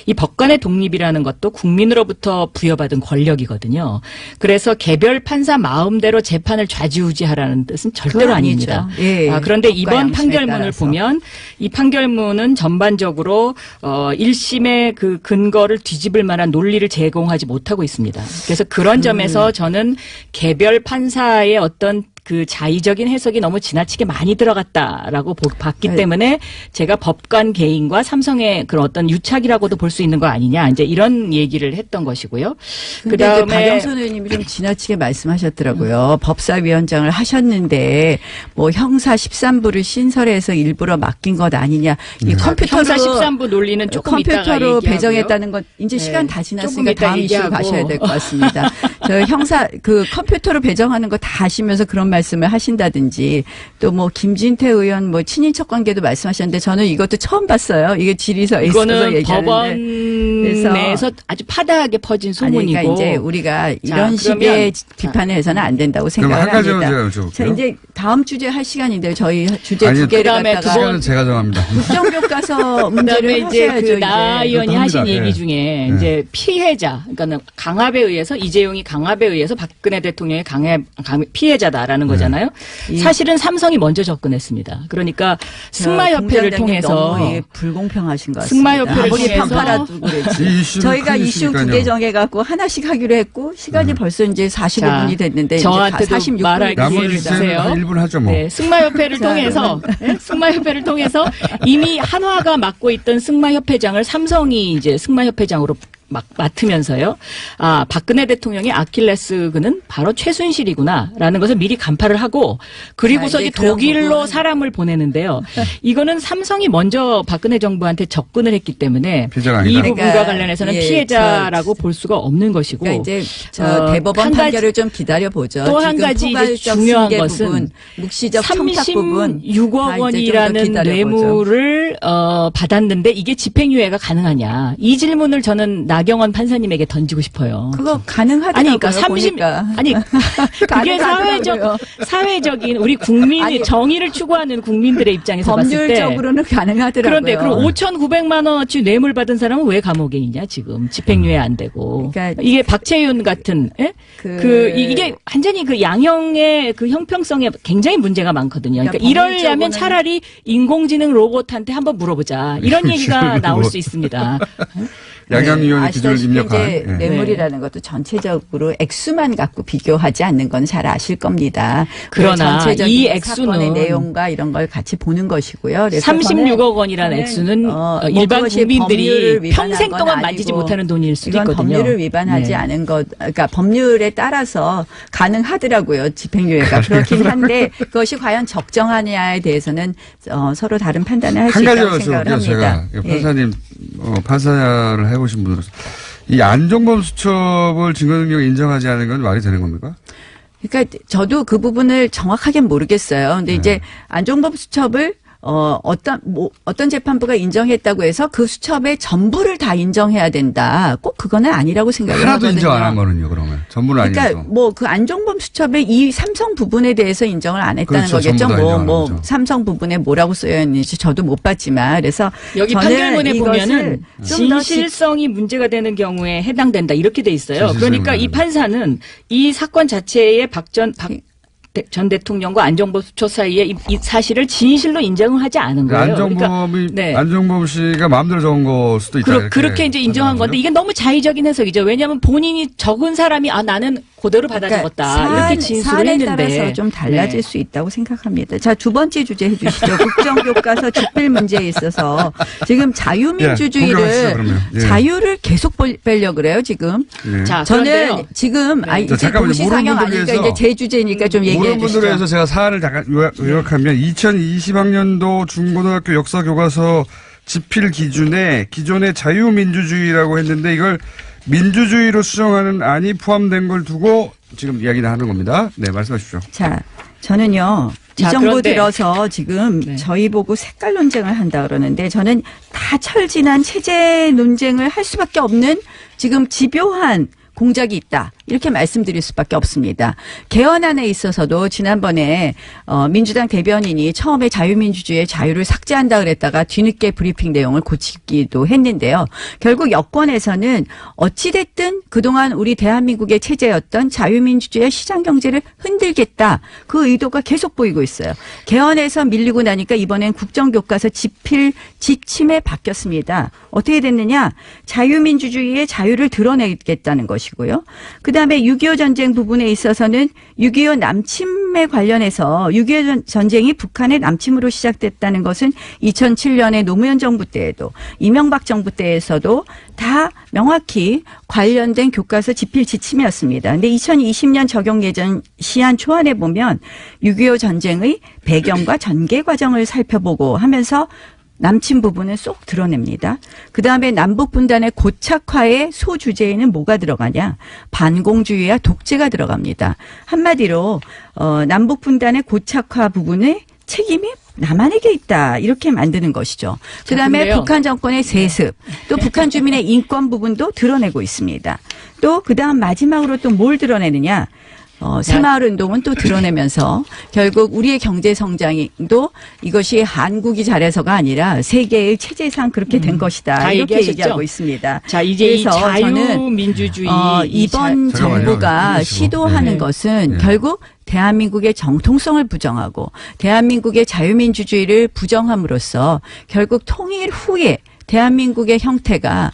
이 법관의 독립이라는 것도 국민으로부터 부여받은 권력이거든요. 그래서 개별 판사 마음대로 재판을 좌지우지하라는 뜻은 절대로 그건 아닙니다. 아니죠. 예. 그런데 법과 이번 양심에 판결문을 따라서. 보면 이 판결문은 전반적으로 1심의 그 근거를 뒤집을 만한 논리를 제공하지 못하고 있습니다. 그래서 그런 점에서 저는 개별 판사의 어떤 그 자의적인 해석이 너무 지나치게 많이 들어갔다라고 봤기 네. 때문에 제가 법관 개인과 삼성의 그런 어떤 유착이라고도 볼 수 있는 거 아니냐 이제 이런 얘기를 했던 것이고요. 근데 그다음에 박영선 의원님이 좀 지나치게 말씀하셨더라고요. 법사위원장을 하셨는데 뭐 형사 13부를 신설해서 일부러 맡긴 것 아니냐. 이 컴퓨터로 형사 13부 논리는 조금 이따가 컴퓨터로 얘기하고요. 배정했다는 건 이제 네. 시간 다 조금 지났으니까 이따 다음 이슈로 얘기하고. 가셔야 될 것 같습니다. 저 형사 그 컴퓨터로 배정하는 거 다 아시면서 그런 말씀을 하신다든지 또 뭐 김진태 의원 뭐 친인척 관계도 말씀하셨는데 저는 이것도 처음 봤어요. 이게 질의서에 있어서 이거는 얘기하는데 법원에서 아주 파다하게 퍼진 소문이고. 그러니까 이제 우리가 이런 그러면- 식의 비판을 해서는 안 된다고 그럼 생각을 한 가지만 합니다. 제가 여쭤볼게요. 자, 이제 다음 주제 할 시간인데요. 저희 주제 아니, 두 개를 그다음에 갖다가 시간은 제가 정합니다. 국정교과서 그다음에 문제를 이제 하셔야죠. 그 나 이제. 의원이 그렇답니다. 하신 예. 얘기 중에 예. 이제 피해자, 그러니까 강압에 의해서 이재용이 강압에 의해서 박근혜 대통령의 피해자다라는 거잖아요. 예. 사실은 삼성이 먼저 접근했습니다. 그러니까 승마협회를 통해서 너무 불공평하신 것 같습니다. 승마협회를 아무리 통해서 편파라도 그랬지. 이 이슈는 저희가 큰 이슈 이슈니까요. 2개 정해갖고 하나씩 하기로 했고 시간이 벌써 이제 45분이 됐는데 저한테도 이제 46분이 말할 나머지 기회를 이제는 주세요. 한 1분 하죠 뭐. 네, 승마협회를 통해서 승마협회를 통해서 이미 한화가 맡고 있던 승마협회장을 삼성이 이제 승마협회장으로 막 맡으면서요. 아, 박근혜 대통령의 아킬레스건은 바로 최순실이구나라는 것을 미리 간파를 하고 그리고서 자, 이제 이제 독일로 그런 부분. 사람을 보내는데요. 이거는 삼성이 먼저 박근혜 정부한테 접근을 했기 때문에 피해자가 이 아니다. 부분과 그러니까, 관련해서는 예, 피해자라고 볼 수가 없는 것이고 그러니까 이제 저 대법원 한 가지- 판결을 좀 기다려 보죠. 또 한 가지 이제 중요한 것은 부분, 묵시적 청탁 부분 36억 원이라는 뇌물을 받았는데 이게 집행유예가 가능하냐? 이 질문을 저는 나경원 판사님에게 던지고 싶어요. 그거 가능하더라고요. 아니 그러니까 30 보니까. 아니 그게 가능하더라고요. 사회적인 우리 국민이 아니, 정의를 추구하는 국민들의 입장에서 봤을 때 법률적으로는 가능하더라고요. 그런데 그럼 5,900만 원어치 뇌물 받은 사람은 왜 감옥에 있냐 지금 집행유예 안 되고 그러니까 이게 박채윤 같은 예? 이게 완전히 그 양형의 그 형평성에 굉장히 문제가 많거든요. 그러니까 그러니까 이러려면 법률적으로는- 차라리 인공지능 로봇한테 한번 물어보자 이런 얘기가 나올 수 있습니다. 양양위원회 기준을 아시다시피 입력한. 이제 예. 뇌물이라는 것도 전체적으로 액수만 갖고 비교하지 않는 건 잘 아실 겁니다. 그러나 전체적인 이 액수는 사건의 내용과 이런 걸 같이 보는 것이고요. 그래서 36억 원이라는 액수는 일반 그것이 국민들이 법률을 위반한 평생 건 동안 아니고 만지지 못하는 돈일 수도 이건 있거든요. 법률을 위반하지 네. 않은 것, 그러니까 법률에 따라서 가능하더라고요. 집행유예가 그렇긴 한데 그것이 과연 적정하냐에 대해서는 서로 다른 판단을 할 수 한 있다고 가지 생각을 여쭤볼게요. 합니다. 제가 예. 판사님 판사를 해보신 분으로서 이 안종범 수첩을 증거 능력 인정하지 않은 건 말이 되는 겁니까? 그러니까 저도 그 부분을 정확하게 모르겠어요. 근데 이제 안종범 수첩을 어떤 재판부가 인정했다고 해서 그 수첩의 전부를 다 인정해야 된다. 꼭 그거는 아니라고 생각을 하나도 하거든요. 인정 안 한 거는요, 그러면. 전부는 그러니까 아니어서. 뭐 그 안종범 수첩의 이 삼성 부분에 대해서 인정을 안 했다는 그렇죠. 거겠죠. 전부 다 인정하는 뭐 거죠. 삼성 부분에 뭐라고 쓰여 있는지 저도 못 봤지만 그래서 여기 저는 판결문에 보면은 좀더 진실성이 문제가 되는 경우에 해당된다 이렇게 돼 있어요. 진실성이 그러니까 이 문제다. 판사는 이 사건 자체에 박 전 대통령과 안종범 수첩 사이에 이 사실을 진실로 인정을 하지 않은 거예요. 안종범이, 네. 안종범 씨가 마음대로 적은 걸 수도 있다. 이렇게 그렇게 이제 인정한 건데 이게 너무 자의적인 해석이죠. 왜냐하면 본인이 적은 사람이 나는 그대로 받아 적었다 이렇게 진술을 사안에 했는데 따라서 좀 달라질 네. 수 있다고 생각합니다. 자, 두 번째 주제 해주시죠. 국정교과서 집필 문제에 있어서 지금 공격하시죠, 자유민주주의를 그러면. 예. 자유를 계속 빼려고 그래요 지금. 예. 자, 저는 그런데요. 지금 이제 잠깐만요. 동시상영 모르는 분들 아니니까 위해서. 이제 제 주제니까 좀 얘기해 모르는 분들을 위해서 주시죠. 제가 사안을 잠깐 요약하면 2020학년도 중고등학교 역사교과서 집필 기준에 기존의 자유민주주의라고 했는데 이걸 민주주의로 수정하는 안이 포함된 걸 두고 지금 이야기를 하는 겁니다. 네, 말씀하십시오. 자, 저는요. 이 자, 정부 그런데- 들어서 지금 네. 저희 보고 색깔 논쟁을 한다 그러는데 저는 다 철진한 체제 논쟁을 할 수밖에 없는 지금 집요한 공작이 있다. 이렇게 말씀드릴 수밖에 없습니다. 개헌안에 있어서도 지난번에 민주당 대변인이 처음에 자유민주주의의 자유를 삭제한다 그랬다가 뒤늦게 브리핑 내용을 고치기도 했는데요. 결국 여권에서는 어찌됐든 그동안 우리 대한민국의 체제였던 자유민주주의의 시장경제를 흔들겠다. 그 의도가 계속 보이고 있어요. 개헌에서 밀리고 나니까 이번엔 국정교과서 집필 지침에 바뀌었습니다. 어떻게 됐느냐. 자유민주주의의 자유를 드러내겠다는 것이고요. 그다음에 6.25 전쟁 부분에 있어서는 6.25 남침에 관련해서 6.25 전쟁이 북한의 남침으로 시작됐다는 것은 2007년에 노무현 정부 때에도 이명박 정부 때에서도 다 명확히 관련된 교과서 집필 지침이었습니다. 그런데 2020년 적용 예정 시한 초안에 보면 6.25 전쟁의 배경과 전개 과정을 살펴보고 하면서 남침 부분은 쏙 드러냅니다. 그다음에 남북 분단의 고착화의 소주제에는 뭐가 들어가냐? 반공주의와 독재가 들어갑니다. 한마디로 남북 분단의 고착화 부분의 책임이 남한에게 있다. 이렇게 만드는 것이죠. 그다음에 근데요. 북한 정권의 세습, 또 북한 주민의 인권 부분도 드러내고 있습니다. 또 그다음 마지막으로 또 뭘 드러내느냐? 새마을운동은 또 드러내면서 결국 우리의 경제 성장도 이것이 한국이 잘해서가 아니라 세계의 체제상 그렇게 된 것이다. 다 이렇게 얘기하셨죠? 얘기하고 있습니다. 자, 이제 이 그래서 저는 자유민주주의 이번 잠깐만요. 정부가 이러시고. 시도하는 네. 것은 네. 결국 대한민국의 정통성을 부정하고 대한민국의 자유민주주의를 부정함으로써 결국 통일 후에 대한민국의 형태가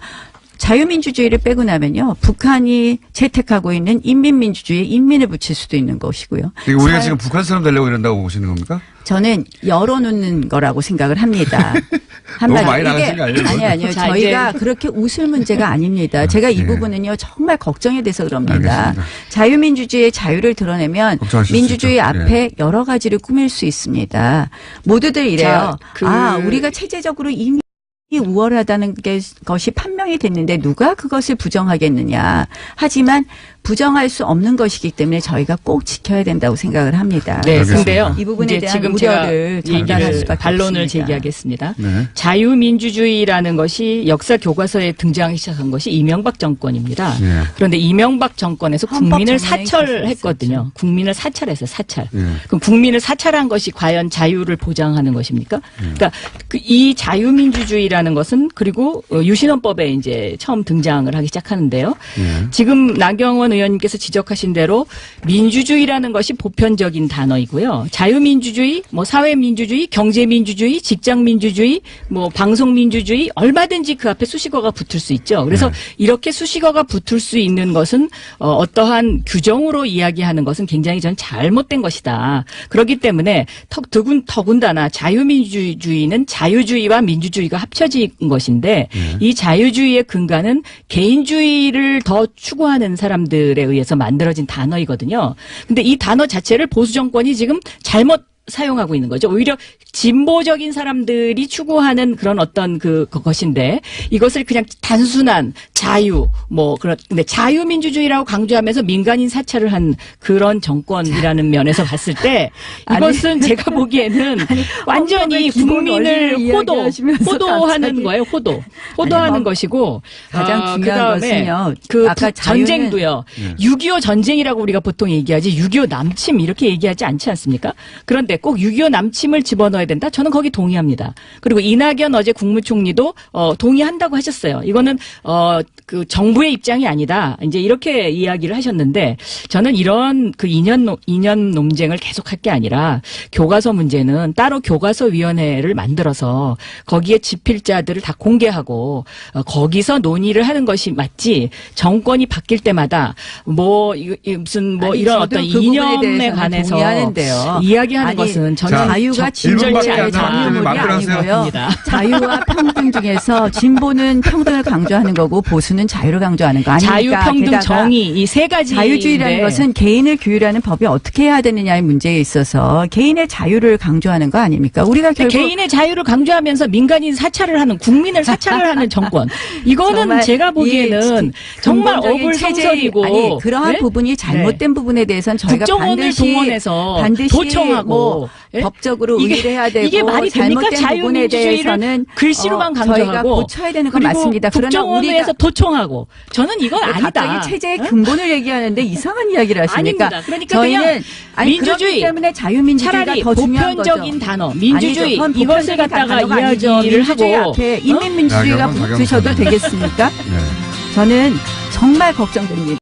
자유민주주의를 빼고 나면요. 북한이 채택하고 있는 인민민주주의에 인민을 붙일 수도 있는 것이고요. 그러니까 우리가 지금 북한 사람 되려고 이런다고 보시는 겁니까? 저는 열어놓는 거라고 생각을 합니다. 너무 많이 나가신 거 아니에요? 아니요. 자, 저희가 그렇게 웃을 문제가 아닙니다. 제가 이 예. 부분은요. 정말 걱정이 돼서 그럽니다. 알겠습니다. 자유민주주의의 자유를 드러내면 걱정하실 민주주의 수 있죠. 앞에 여러 가지를 꾸밀 수 있습니다. 모두들 이래요. 자, 우리가 체제적으로 이미 우월하다는 것이 판명이 됐는데 누가 그것을 부정하겠느냐. 하지만 부정할 수 없는 것이기 때문에 저희가 꼭 지켜야 된다고 생각을 합니다. 네, 알겠습니다. 근데요. 이 부분에 이제 대한 지금 제가 우려를 전달할 얘기를 수밖에 반론을 없습니다. 제기하겠습니다. 네. 자유민주주의라는 것이 역사 교과서에 등장하기 시작한 것이 이명박 정권입니다. 예. 그런데 이명박 정권에서 헌법 국민을 전문에 사찰했거든요. 국민을 사찰했어요. 사찰. 예. 그럼 국민을 사찰한 것이 과연 자유를 보장하는 것입니까? 그러니까 이 자유민주주의라는 것은 그리고 유신헌법에 이제 처음 등장을 하기 시작하는데요. 예. 지금 나경원 의원님께서 지적하신 대로 민주주의라는 것이 보편적인 단어이고요. 자유민주주의, 뭐 사회민주주의, 경제민주주의, 직장민주주의, 뭐 방송민주주의 얼마든지 그 앞에 수식어가 붙을 수 있죠. 그래서 네. 이렇게 수식어가 붙을 수 있는 것은 어떠한 규정으로 이야기하는 것은 굉장히 전 잘못된 것이다. 그렇기 때문에 더군다나 자유민주주의는 자유주의와 민주주의가 합쳐진 것인데 이 자유주의의 근간은 개인주의를 더 추구하는 사람들에 의해서 만들어진 단어이거든요. 근데 이 단어 자체를 보수 정권이 지금 잘못 사용하고 있는 거죠. 오히려 진보적인 사람들이 추구하는 그런 어떤 그것인데 이것을 그냥 단순한 자유 근데 자유민주주의라고 강조하면서 민간인 사찰을 한 그런 정권이라는 면에서 봤을 때 이것은 제가 보기에는 완전히 국민을 호도하는 거예요. 호도하는 것이고 가장 중요한 그다음에 것은요. 그 아까 전쟁도요. 6.25 전쟁이라고 우리가 보통 얘기하지 6.25 남침 이렇게 얘기하지 않지 않습니까? 그런데 꼭 6.25 남침을 집어넣어야 된다. 저는 거기 동의합니다. 그리고 이낙연 어제 국무총리도 동의한다고 하셨어요. 이거는 그 정부의 입장이 아니다. 이제 이렇게 이야기를 하셨는데 저는 이런 그 이념 논쟁을 계속할 게 아니라 교과서 문제는 따로 교과서위원회를 만들어서 거기에 집필자들을 다 공개하고 거기서 논의를 하는 것이 맞지. 정권이 바뀔 때마다 이런 어떤 그 이념에 관해서 동의하는데요. 이야기하는 것은 저는 자유가 진절치 일분밖에 안 않은 남았는데 장면이 마음대로 아니고요. 자유와 평등 중에서 진보는 평등을 강조하는 거고 보수는 자유를 강조하는 거 아닙니까? 자유, 평등, 게다가 정의 이 세 가지 자유주의라는 것은 개인을 규율하는 법이 어떻게 해야 되느냐의 문제에 있어서 개인의 자유를 강조하는 거 아닙니까? 우리가 결국 개인의 자유를 강조하면서 민간인 사찰을 하는 국민을 사찰을 하는 정권. 이거는 정말 제가 보기에는 정말 근본적인 어불성설이고 아니 그러한 네? 부분이 잘못된 부분에 대해서는 저희가 국정원을 동원해서 반드시 도청하고 뭐 법적으로 이게- 의뢰를 해야 되고 이게 말이 됩니까? 잘못된 부분에 대해서는 글씨로만 저희가 강조하고 고쳐야 되는 건 그리고 맞습니다. 그러나 국정원에서 우리가 도청하고 저는 이건 아니다. 갑자기 체제의 근본을 얘기하는데 이상한 이야기를 하십니까? 아닙니다. 그러니까 저희는 그냥 민주주의 때문에 자유민주주의가 차라리 더 중요한 보편적인 거죠. 단어 민주주의 아니죠. 그건 이것을 보편적인 갖다가 단어가 아니죠. 이야기를 민주주의 하고 앞에 인민민주주의가 나경원, 붙으셔도 나경원. 되겠습니까? 네. 저는 정말 걱정됩니다.